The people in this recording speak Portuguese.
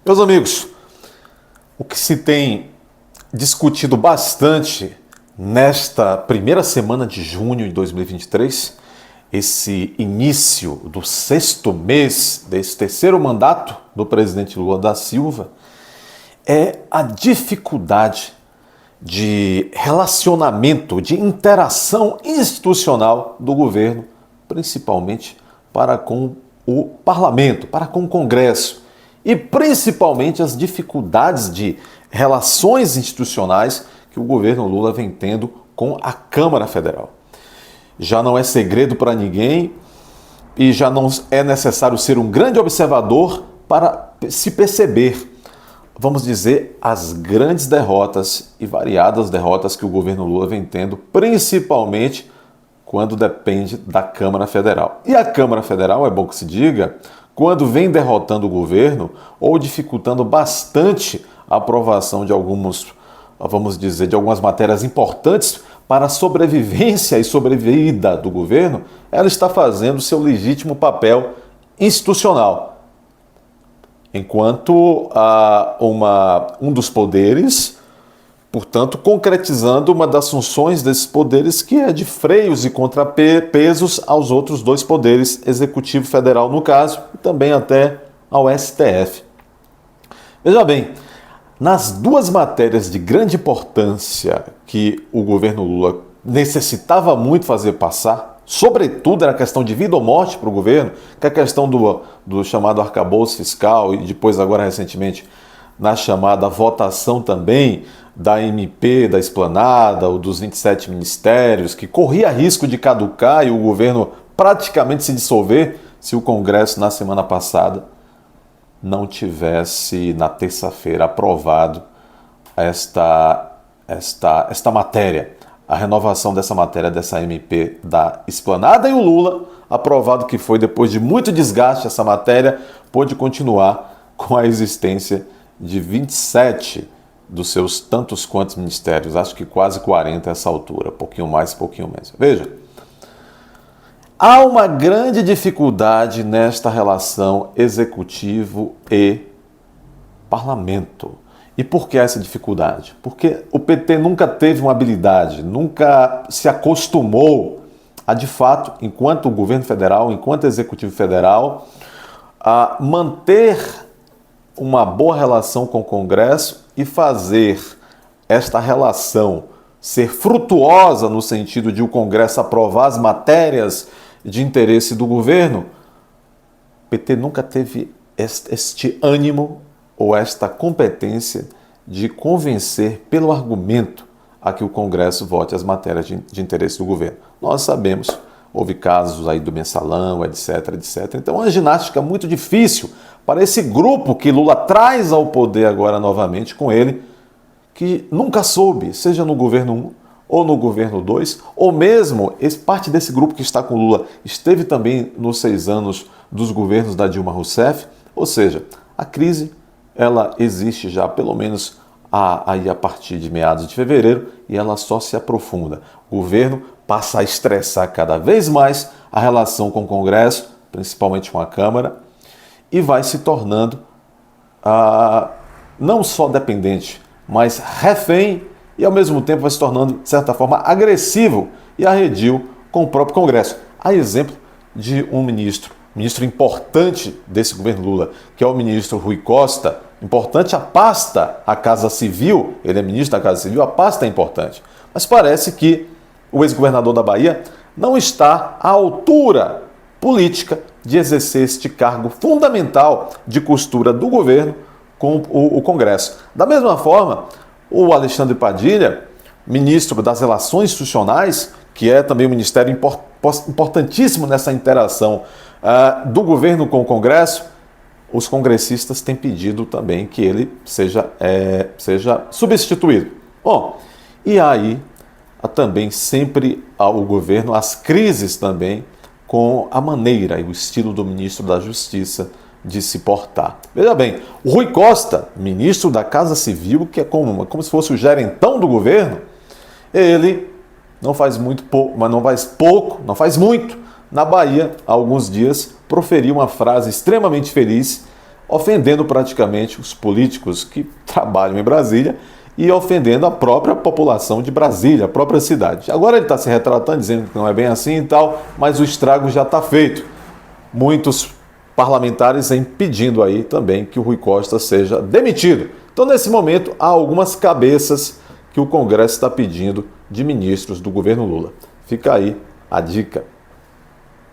Meus amigos, o que se tem discutido bastante nesta primeira semana de junho de 2023, esse início do sexto mês desse terceiro mandato do presidente Lula da Silva, é a dificuldade de relacionamento, de interação institucional do governo, principalmente para com o parlamento, para com o Congresso, e principalmente as dificuldades de relações institucionais que o governo Lula vem tendo com a Câmara Federal. Já não é segredo para ninguém e já não é necessário ser um grande observador para se perceber, vamos dizer, as grandes derrotas e variadas derrotas que o governo Lula vem tendo, principalmente quando depende da Câmara Federal. E a Câmara Federal, é bom que se diga, quando vem derrotando o governo ou dificultando bastante a aprovação de algumas matérias importantes para a sobrevivência e sobrevida do governo, ela está fazendo seu legítimo papel institucional. Enquanto um dos poderes, portanto, concretizando uma das funções desses poderes, que é de freios e contrapesos aos outros dois poderes, Executivo Federal no caso, e também até ao STF. Veja bem, nas duas matérias de grande importância que o governo Lula necessitava muito fazer passar, sobretudo era a questão de vida ou morte para o governo, que é a questão do chamado arcabouço fiscal e depois agora recentemente na chamada votação também da MP, da esplanada, ou dos 27 ministérios, que corria risco de caducar e o governo praticamente se dissolver se o Congresso na semana passada não tivesse na terça-feira aprovado esta matéria, a renovação dessa matéria, dessa MP da esplanada, e o Lula, aprovado que foi depois de muito desgaste essa matéria, pôde continuar com a existência de 27 dos seus tantos quantos ministérios, acho que quase 40 a essa altura, pouquinho mais, pouquinho menos. Veja, há uma grande dificuldade nesta relação executivo e parlamento. E por que essa dificuldade? Porque o PT nunca teve uma habilidade, nunca se acostumou a, de fato, enquanto governo federal, enquanto executivo federal, a manter uma boa relação com o Congresso e fazer esta relação ser frutuosa no sentido de o Congresso aprovar as matérias de interesse do governo. O PT nunca teve este ânimo ou esta competência de convencer pelo argumento a que o Congresso vote as matérias de interesse do governo. Nós sabemos, houve casos aí do mensalão, etc, etc. Então é uma ginástica muito difícil para esse grupo que Lula traz ao poder agora novamente com ele, que nunca soube, seja no governo 1 ou no governo 2, ou mesmo parte desse grupo que está com Lula esteve também nos 6 anos dos governos da Dilma Rousseff. Ou seja, a crise ela existe já pelo menos aí a partir de meados de fevereiro e ela só se aprofunda. O governo passa a estressar cada vez mais a relação com o Congresso, principalmente com a Câmara, e vai se tornando não só dependente, mas refém e ao mesmo tempo vai se tornando, de certa forma, agressivo e arredio com o próprio Congresso. A exemplo de um ministro importante desse governo Lula, que é o ministro Rui Costa, importante a pasta, a Casa Civil, ele é ministro da Casa Civil, a pasta é importante. Mas parece que o ex-governador da Bahia não está à altura política de exercer este cargo fundamental de costura do governo com o Congresso. Da mesma forma, o Alexandre Padilha, ministro das Relações Institucionais, que é também um ministério importantíssimo nessa interação do governo com o Congresso, os congressistas têm pedido também que ele seja substituído. Bom, e aí também sempre o governo, as crises também com a maneira e o estilo do ministro da Justiça de se portar. Veja bem, o Rui Costa, ministro da Casa Civil, que é como se fosse o gerentão do governo, ele não faz muito pouco, mas não faz pouco, não faz muito. Na Bahia, há alguns dias, proferiu uma frase extremamente feliz ofendendo praticamente os políticos que trabalham em Brasília e ofendendo a própria população de Brasília, a própria cidade. Agora ele está se retratando, dizendo que não é bem assim e tal, mas o estrago já está feito. Muitos parlamentares vêm pedindo aí também que o Rui Costa seja demitido. Então, nesse momento, há algumas cabeças que o Congresso está pedindo de ministros do governo Lula. Fica aí a dica.